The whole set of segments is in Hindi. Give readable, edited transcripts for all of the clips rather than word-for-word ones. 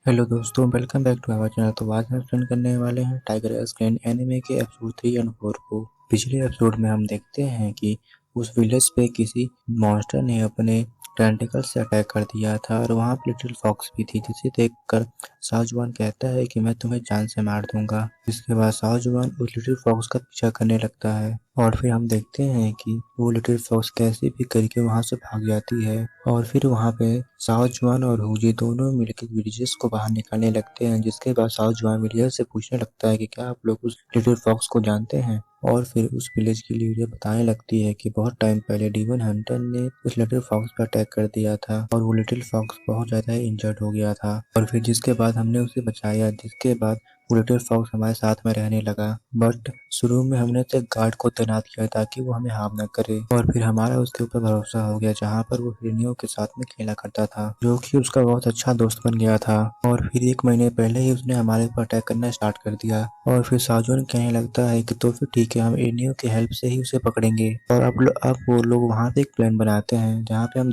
हेलो दोस्तों, welcome back to our channel. तो आज हम स्टैंड करने वाले हैं टाइगर स्कैन एनिमे के एपिसोड 3 और 4 को। पिछले एपिसोड में हम देखते हैं कि उस विलेज पे किसी मॉन्स्टर ने अपने टेंटिकल से अटैक कर दिया था और वहाँ पे लिटिल फॉक्स भी थी, जिसे देखकर शाहजवान कहता है कि मैं तुम्हें जान से मार दूंगा। इसके बाद शाहजवान उस लिटिल फॉक्स का पीछा करने लगता है और फिर हम देखते हैं कि वो लिटिल फॉक्स कैसे भी करके वहाँ से भाग जाती है और फिर वहाँ पे शाहजवान और हुजी दोनों मिलकर विलियर्स को बाहर निकालने लगते हैं। जिसके बाद शाहजवान विलियर्स से पूछने लगता है कि क्या आप लोग उस लिटिल फॉक्स को जानते हैं। और फिर उस विलेज की लीडर बताने लगती है कि बहुत टाइम पहले डीमन हंटर ने उस लिटिल फॉक्स पर अटैक कर दिया था और वो लिटिल फॉक्स बहुत ज्यादा इंजर्ड हो गया था और फिर जिसके बाद हमने उसे बचाया। जिसके बाद वो लिटिल फॉक्स हमारे साथ में रहने लगा, बट शुरू में हमने तो एक गार्ड को तैनात किया ताकि वो हमें हार्म न करे और फिर हमारा उसके ऊपर भरोसा हो गया, जहाँ पर वो हिरनियों के साथ में खेला करता था, जो कि उसका बहुत अच्छा दोस्त बन गया था। और फिर 1 महीने पहले ही उसने हमारे ऊपर अटैक करना स्टार्ट कर दिया और फिर साजोन कहने लगता है कि तो फिर ठीक है, हम हिरनियों की हेल्प से ही उसे पकड़ेंगे। और अब वो लोग वहाँ पे एक प्लान बनाते हैं, जहाँ पे हम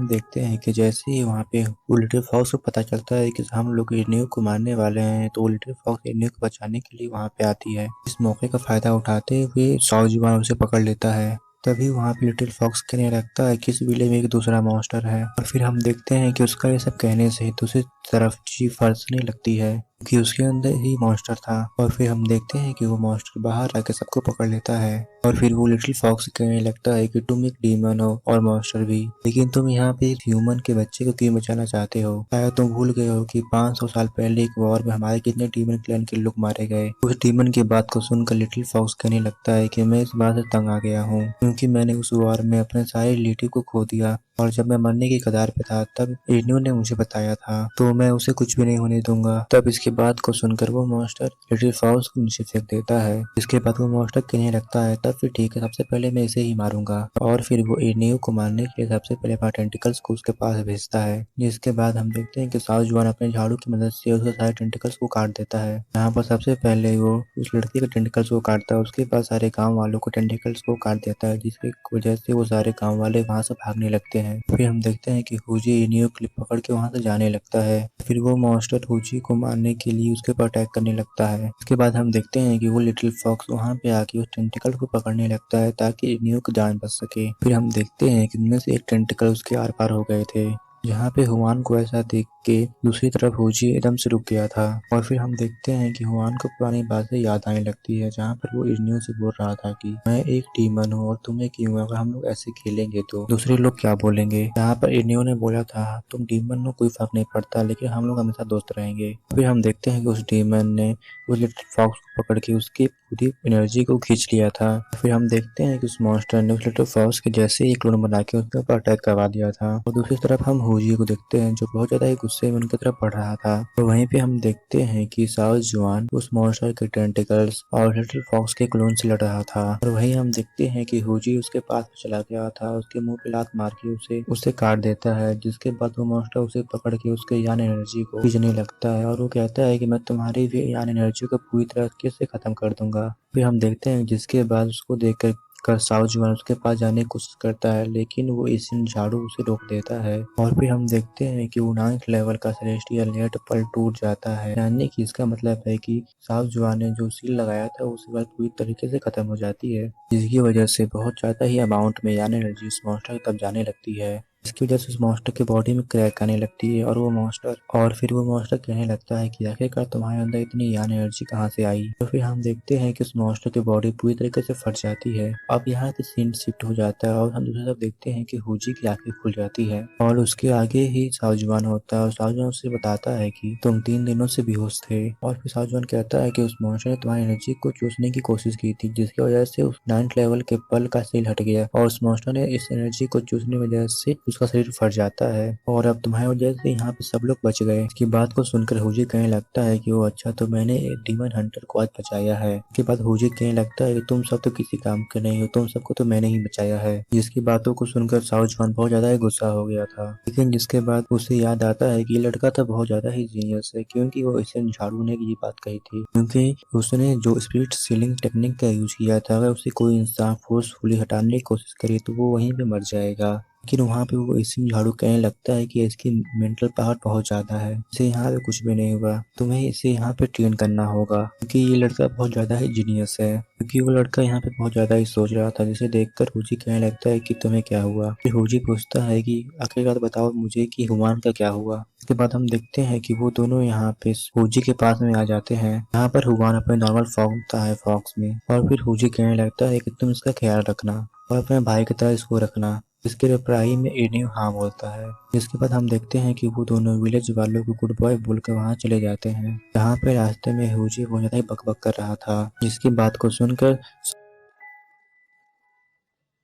देखते हैं कि जैसे ही वहाँ पे वो लिटिल फॉक्स को पता चलता है कि हम लोग हिरनियों को मारने वाले हैं, तो वो लिटिल फॉक्स हिरनियों को बचाने के लिए वहाँ पे आती है। इस मौके का फायदा उठाते हुए साउजवान उसे पकड़ लेता है। तभी वहाँ पे लिटिल फॉक्स कहने लगता है कि इस विलेज में एक दूसरा मॉन्स्टर है और फिर हम देखते हैं कि उसका ये सब कहने से दूसरी तरफ चीफ फर्सने लगती है कि उसके अंदर ही मॉन्स्टर था। और फिर हम देखते हैं कि वो मॉन्स्टर बाहर आके सबको पकड़ लेता है और फिर वो लिटिल फॉक्स कहने लगता है कि तुम एक डीमन हो और मॉन्स्टर भी, लेकिन तुम यहाँ पे एक ह्यूमन के बच्चे को क्यों बचाना चाहते हो? शायद तुम भूल गए हो कि 500 साल पहले एक वॉर में हमारे कितने डीमन क्लैन के लोग मारे गए। उस डीमन की बात को सुनकर लिटिल फॉक्स कहने लगता है कि मैं इस बात से तंग आ गया हूँ, क्योंकि मैंने उस वॉर में अपने सारे रिलेटिव को खो दिया और जब मैं मरने की कगार पे था तब एनियो ने मुझे बताया था, तो मैं उसे कुछ भी नहीं होने दूंगा। तब इसके बात को सुनकर वो मॉन्स्टर लिटिल फॉक्स को नीचे फेंक देता है। इसके बाद वो मॉन्स्टर कहने लगता है तब फिर ठीक है, सबसे पहले मैं इसे ही मारूंगा। और फिर वो एनियो को मारने के लिए सबसे पहले अपना टेंटिकल्स को उसके पास भेजता है। जिसके बाद हम देखते हैं कि साउजवान अपने झाड़ू की मदद से उसके सारे टेंटिकल्स को काट देता है। यहाँ पर सबसे पहले वो उस लड़की के टेंटिकल्स को काटता है, उसके बाद सारे गाँव वालों को टेंटिकल्स को काट देता है, जिसकी वजह से वो सारे गाँव वाले वहाँ से भागने लगते हैं। फिर हम देखते हैं कि हुजी एनियो क्लिप पकड़ के वहाँ से जाने लगता है। फिर वो मॉन्स्टर हुजी को मारने के लिए उसके ऊपर अटैक करने लगता है। इसके बाद हम देखते हैं कि वो लिटिल फॉक्स वहाँ पे आके उस टेंटिकल को पकड़ने लगता है ताकि एनियो की जान बच सके। फिर हम देखते हैं कि उनमें से एक टेंटिकल उसके आर पार हो गए थे, जहाँ पे हुआन को ऐसा देख के दूसरी तरफ होजी एकदम से रुक गया था। और फिर हम देखते हैं कि हुआन को पुरानी बातें याद आने लगती है, जहाँ पर वो इर्नियो से बोल रहा था कि मैं एक डीमन हूँ और तुम्हें क्यों, अगर हम लोग ऐसे खेलेंगे तो दूसरे लोग क्या बोलेंगे। यहाँ पर इर्नियो ने बोला था तुम डीमन हो, कोई फर्क नहीं पड़ता, लेकिन हम लोग हमेशा दोस्त रहेंगे। फिर हम देखते हैं कि उस डीमन ने उस लिटिल फॉक्स को पकड़ के उसकी पूरी एनर्जी को खींच लिया था। फिर हम देखते हैं कि उस मॉन्स्टर ने उस लिटिल फॉक्स के जैसे ही क्लोन बना के उसके ऊपर अटैक करवा दिया था। और दूसरी तरफ हम हुजी को देखते हैं जो बहुत ज्यादा ही गुस्से में उनकी तरफ बढ़ रहा था। तो वहीं पे हम देखते हैं कि साउस जुआन उस मॉन्स्टर के टेंटिकल्स और लिटिल फॉक्स के क्लोन से लड़ रहा था। और वहीं हम देखते हैं कि हुजी उसके पास में चला गया था, उसके मुंह पे लात मार के उसे काट देता है। जिसके बाद वो मॉन्स्टर उसे पकड़ के उसके यान एनर्जी को खींचने लगता है और वो कहता है कि मैं तुम्हारी भी यान एनर्जी को पूरी तरह से खत्म कर दूंगा। फिर हम देखते हैं जिसके बाद उसको देखकर साउजवान उसके पास जाने की कोशिश करता है, लेकिन वो इसी झाड़ू उसे रोक देता है। और फिर हम देखते हैं कि वो 9th लेवल का सेलेस्टियल नेट पर टूट जाता है, यानी कि इसका मतलब है कि साउजवान ने जो सील लगाया था उस बार पूरी तरीके से खत्म हो जाती है, जिसकी वजह से बहुत ज्यादा ही अमाउंट में यानी एनर्जी उस मॉन्स्टर तक जाने लगती है। इसकी वजह से उस मॉन्स्टर के बॉडी में क्रैक आने लगती है और फिर वो मॉन्स्टर कहने लगता है कि आखिरकार तुम्हारे अंदर इतनी यान एनर्जी कहाँ से आई। तो फिर हम देखते हैं कि उस मॉन्स्टर की बॉडी पूरी तरीके से फट जाती है। अब यहाँ से सीन शिफ्ट हो जाता है और हम दूसरी तरफ देखते हैं कि हुजी की आंखें खुल जाती है और उसके आगे ही साउजवान होता है और साउजवान उसे बताता है कि तुम 3 दिनों से बेहोश थे। और फिर साउजवान कहता है कि उस मॉन्स्टर ने तुम्हारी एनर्जी को चूसने की कोशिश की थी, जिसकी वजह से उस 9th लेवल के पल का सील हट गया और उस मॉन्स्टर ने इस एनर्जी को चूसने की वजह से उसका शरीर फट जाता है और अब तुम्हारी वजह से यहाँ पे सब लोग बच गए। इसकी बात को सुनकर हुजी कहने लगता है कि वो अच्छा, तो मैंने एक डीमन हंटर को आज बचाया है। इसके बाद हुजी कहने लगता है कि तुम सब तो किसी काम के नहीं हो, तुम सबको तो मैंने ही बचाया है। जिसकी बातों को सुनकर साउजवान बहुत ज्यादा ही गुस्सा हो गया था, लेकिन जिसके बाद उसे याद आता है कि ये लड़का तो बहुत ज्यादा ही जीनियस है, क्योंकि वो इसे झाड़ू ने ये बात कही थी, क्योंकि उसने जो स्पिरिट सीलिंग टेक्निक का यूज किया था, अगर उसे कोई इंसान फोर्सफुली हटाने की कोशिश करे तो वो वहीं पे मर जाएगा। लेकिन वहाँ पे वो इसी झाड़ू कहने लगता है कि इसकी मेंटल पावर बहुत ज्यादा है, इसे यहाँ पे कुछ भी नहीं हुआ, तुम्हें इसे यहाँ पे ट्रेन करना होगा, क्योंकि ये लड़का बहुत ज्यादा ही जीनियस है। क्योंकि वो लड़का यहाँ पे बहुत ज्यादा ही सोच रहा था, जिसे देखकर हुजी कहने लगता है कि तुम्हें क्या हुआ। फिर हुजी पूछता है कि आखिरकार बताओ मुझे कि हुमान का क्या हुआ। इसके बाद हम देखते हैं कि वो दोनों यहाँ पे हुजी के पास में आ जाते हैं। यहाँ पर हुमान अपने नॉर्मल फॉर्म होता है फॉक्स में, और फिर हुजी कहने लगता है कि तुम इसका ख्याल रखना और अपने भाई की तरह इसको रखना। इसके रिप्लाई में एनिव हाँ बोलता है। इसके बाद हम देखते हैं कि वो दोनों विलेज वालों को गुड बॉय बोलकर वहाँ चले जाते हैं। यहाँ पे रास्ते में हुजी बहुत ज्यादा ही बकबक कर रहा था, जिसकी बात को सुनकर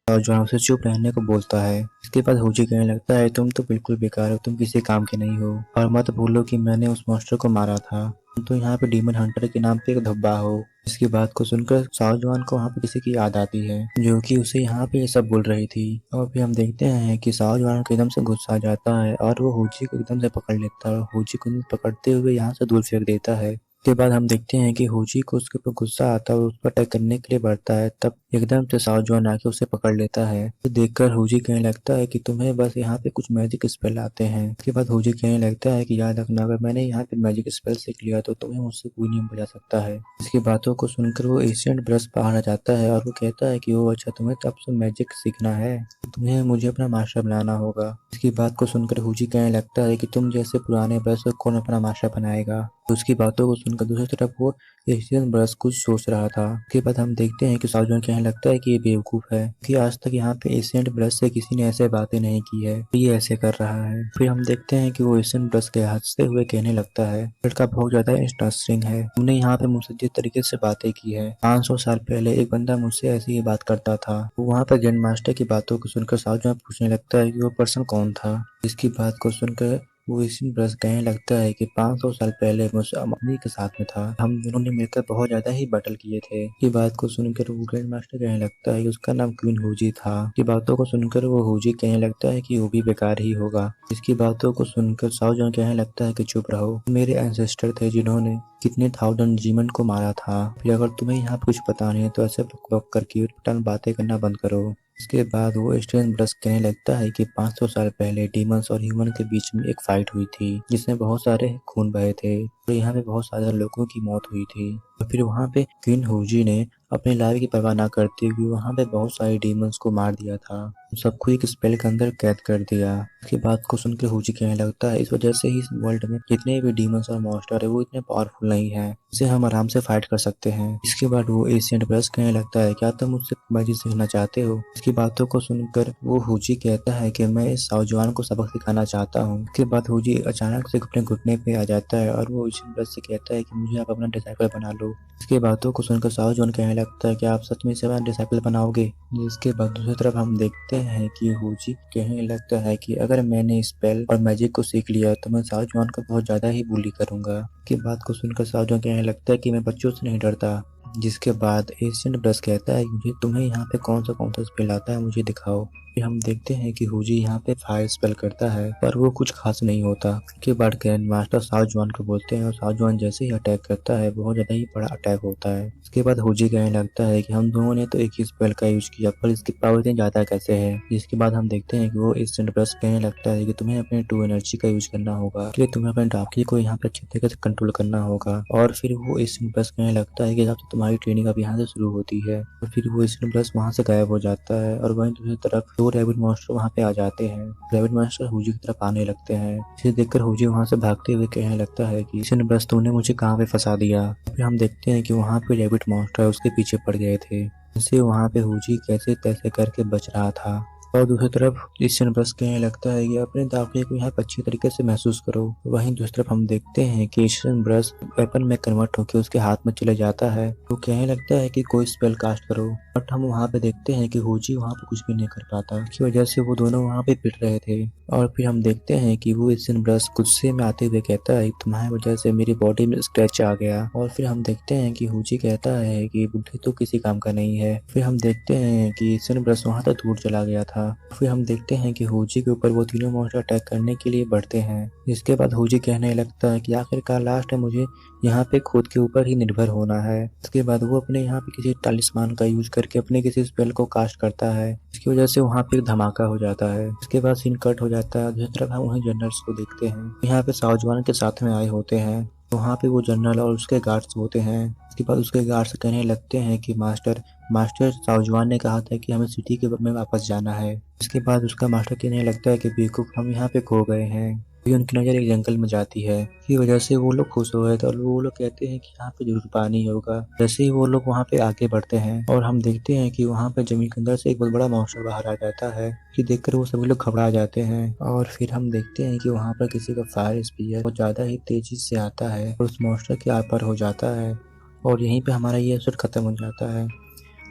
और जो उसे चुप रहने को बोलता है। इसके बाद हुजी कहने लगता है तुम तो बिल्कुल बेकार हो, तुम किसी काम के नहीं हो, और मत भूलो कि मैंने उस मॉन्स्टर को मारा था, तुम तो यहाँ पे डीमन हंटर के नाम पे एक धब्बा हो। इसकी बात को सुनकर साओजवान को वहाँ पे किसी की याद आती है, जो कि उसे यहाँ पे ये सब बोल रही थी। और फिर हम देखते हैं कि साओजवान को एकदम से गुस्सा आ जाता है और वो हुजी को एकदम से पकड़ लेता है, हुजी को पकड़ते हुए यहाँ से दूर फेंक देता है। के बाद हम देखते हैं कि होजी को उसके ऊपर गुस्सा आता है और उस पर अटैक करने के लिए बढ़ता है, तब एकदम से साओजवान आके उसे पकड़ लेता है। तो देखकर होजी कहने लगता है कि तुम्हें बस यहाँ पे कुछ मैजिक स्पेल आते हैं। इसके बाद होजी कहने लगता है कि याद रखना, अगर मैंने यहाँ पे मैजिक स्पेल सीख लिया तो तुम्हें मुझसे कोई नहीं बचा सकता है। इसकी बातों को सुनकर वो एशियन ब्रश बाहर आ जाता है और वो कहता है कि वो अच्छा तुम्हें तब से मैजिक सीखना है, तुम्हें मुझे अपना मास्टर बनाना होगा। इसकी बात को सुनकर हुजी कहने लगता है कि तुम जैसे पुराने ब्रश को कौन अपना मास्टर बनाएगा। तो उसकी बातों को सुनकर दूसरी तरफ वो एशियन ब्रश कुछ सोच रहा था। उसके बाद हम देखते हैं कि साउजन कहने लगता है कि ये बेवकूफ है, कि आज तक यहाँ पे एशियन ब्रश से किसी ने ऐसे बातें नहीं की है, तो ये ऐसे कर रहा है। फिर हम देखते हैं कि वो एशियन ब्रश के हंसते हुए कहने लगता है लड़का बहुत ज्यादा इंटरेस्टिंग है, तुमने यहाँ पे मुझसे जिस तरीके से बातें की है, 500 साल पहले एक बंदा मुझसे ऐसी ही बात करता था। वहाँ पर ग्रैंड मास्टर की बातों को सुनकर साउजन पूछने लगता है कि वो पर्सन कौन था। इसकी बात को सुनकर वो इसी ब्रश कहने लगता है कि 500 साल पहले मुझसे अम्मी के साथ में था, हम दोनों ने मिलकर बहुत ज्यादा ही बैटल किए थे। की बात को सुनकर वो ग्रैंड मास्टर कहने लगता है कि उसका नाम क्वीन हुजी था। की बातों को सुनकर वो हुजी कहने लगता है कि वो भी बेकार ही होगा। इसकी बातों को सुनकर साओजन कहने लगता है कि चुप रहो, मेरे एंसेस्टर थे जिन्होंने कितने थाउजेंड जीवन को मारा था। फिर अगर तुम्हें यहाँ पे कुछ पता नहीं है तो ऐसे बक बक करके बातें करना बंद करो। इसके बाद वो स्टेन ब्रश कहने लगता है कि 500 साल पहले डीमंस और ह्यूमन के बीच में एक फाइट हुई थी, जिसमें बहुत सारे खून बहे थे और यहाँ पे बहुत सारे लोगों की मौत हुई थी। और फिर वहाँ पे क्वीन हुजी ने अपनी लाइफ की परवाह न करते हुए वहाँ पे बहुत सारे डीमंस को मार दिया था, उन सबको एक स्पेल के अंदर कैद कर दिया। उसके बात को सुनकर हुजी कहने लगता है इस वजह से ही इस वर्ल्ड में जितने भी डीमंस और मॉन्स्टर है वो इतने पावरफुल नहीं है, इसे हम आराम से फाइट कर सकते हैं। इसके बाद वो एशियन ब्रश कहने लगता है क्या तुम मुझसे मैजिक सीखना चाहते हो। इसकी बातों को सुनकर वो हुजी कहता है कि मैं इस साउजवान को सबक सिखाना चाहता हूँ। इसके बाद हुजी अचानक से अपने घुटने पे आ जाता है और वो एशियन ब्रश से कहता है कि मुझे आप अपना डिसाइपल बना लो। इसकी बातों को सुनकर साउजवान कहने लगता है कि आप सच में इसे अपना डिसाइपल बनाओगे। जिसके बाद दूसरी तरफ हम देखते हैं कि हुजी कहने लगता है कि अगर मैंने स्पेल और मैजिक को सीख लिया तो मैं साउजवान को बहुत ज्यादा ही बुली करूंगा। की बात को सुनकर साउजवान कहने लगता है कि मैं बच्चों से नहीं डरता। जिसके बाद एशियन ब्रश कहता है मुझे तुम्हें यहाँ पे कौन सा स्पेल आता है मुझे दिखाओ। फिर हम देखते हैं कि हुजी यहाँ पे फायर स्पेल करता है पर वो कुछ खास नहीं होता। उसके बाद ग्रैंड मास्टर साउजवान को बोलते हैं और साउजवान जैसे ही अटैक करता है बहुत ज्यादा ही बड़ा अटैक होता है। उसके बाद हुजी कहने लगता है कि हम दोनों ने तो एक ही स्पेल का यूज किया पर इसकी पावर इतनी ज्यादा कैसे है। जिसके बाद हम देखते हैं कि वो एशियन ब्रश कहने लगता है कि तुम्हें अपने ट्रू एनर्जी का यूज करना होगा, इसलिए तुम्हें अपने डार्की को यहाँ पे अच्छे तरीके से कंट्रोल करना होगा। और फिर वो एशियन ब्रश कहने लगता है कि जब तुम्हारी ट्रेनिंग अब यहाँ से शुरू होती है। और फिर वो एशियन ब्रश वहाँ से गायब हो जाता है और वहीं दूसरी तरफ दो रैबिट मॉन्स्टर वहाँ पे आ जाते हैं। रैबिट मॉन्स्टर हुजी की तरफ आने लगते हैं। इसे देखकर हुजी वहाँ से भागते हुए कहने लगता है कि एशियन ब्रश तुमने मुझे कहाँ पे फंसा दिया। फिर हम देखते हैं कि वहाँ पे रैबिट मॉन्स्टर उसके पीछे पड़ गए थे, जिससे वहाँ पे हुजी कैसे तैसे करके बच रहा था। और दूसरी तरफ एशियन ब्रश कहने लगता है कि अपने दाखिले को यहाँ पे अच्छी तरीके से महसूस करो। वहीं दूसरी तरफ हम देखते हैं कि एशियन ब्रश वेपन में कन्वर्ट होकर उसके हाथ में चले जाता है। वो कहने लगता है कि कोई स्पेल कास्ट करो, बट हम वहाँ पे देखते हैं कि हुजी वहाँ पे कुछ भी नहीं कर पाता। इसकी वजह से वो दोनों वहाँ पे पिट रहे थे। और फिर हम देखते हैं कि वो एशियन ब्रश गुस्से में आते हुए कहता है तुम्हारी वजह से मेरी बॉडी में स्क्रैच आ गया। और फिर हम देखते हैं कि हुजी कहता है कि बुद्धि तो किसी काम का नहीं है। फिर हम देखते हैं कि एशियन ब्रश वहाँ तक दूर चला गया था था। फिर हम देखते हैं कि होजी के ऊपर वो तीनों मॉन्स्टर अटैक करने के लिए बढ़ते हैं। इसके बाद होजी कहने लगता है कि आखिरकार लास्ट में मुझे यहाँ पे खुद के ऊपर ही निर्भर होना है। इसके बाद वो अपने यहाँ पे किसी टालिस्मान का यूज करके अपने किसी स्पेल को कास्ट करता है, इसकी वजह से वहाँ पे एक धमाका हो जाता है। इसके बाद सीन कट हो जाता है। दूसरी तरफ हम वहीं जनरल्स को देखते हैं, यहाँ पे साउजवान के साथ में आए होते हैं। वहाँ पे वो जनरल और उसके गार्ड्स होते हैं। इसके बाद उसके गार्ड्स कहने लगते हैं कि मास्टर मास्टर साउजवान ने कहा था कि हमें सिटी के में वापस जाना है। इसके बाद उसका मास्टर कहने लगता है कि बेवकूफ, हम यहाँ पे खो गए हैं। फिर उनकी नज़र एक जंगल में जाती है, इसकी वजह से वो लोग खुश हो गए थे और वो लोग कहते हैं कि यहाँ पे जरूर पानी होगा। जैसे ही वो लोग वहाँ पे आगे बढ़ते हैं और हम देखते हैं कि वहाँ पे जमीन के अंदर से एक बहुत बड़ा मॉन्स्टर बाहर आ जाता है, कि देखकर वो सभी लोग घबरा जाते हैं। और फिर हम देखते हैं कि वहाँ पर किसी का फायर स्पीयर बहुत ज़्यादा ही तेजी से आता है और उस मॉन्स्टर के आर पार हो जाता है। और यहीं पे हमारा ये एपिसोड खत्म हो जाता है।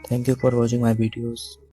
Thank you for watching my videos.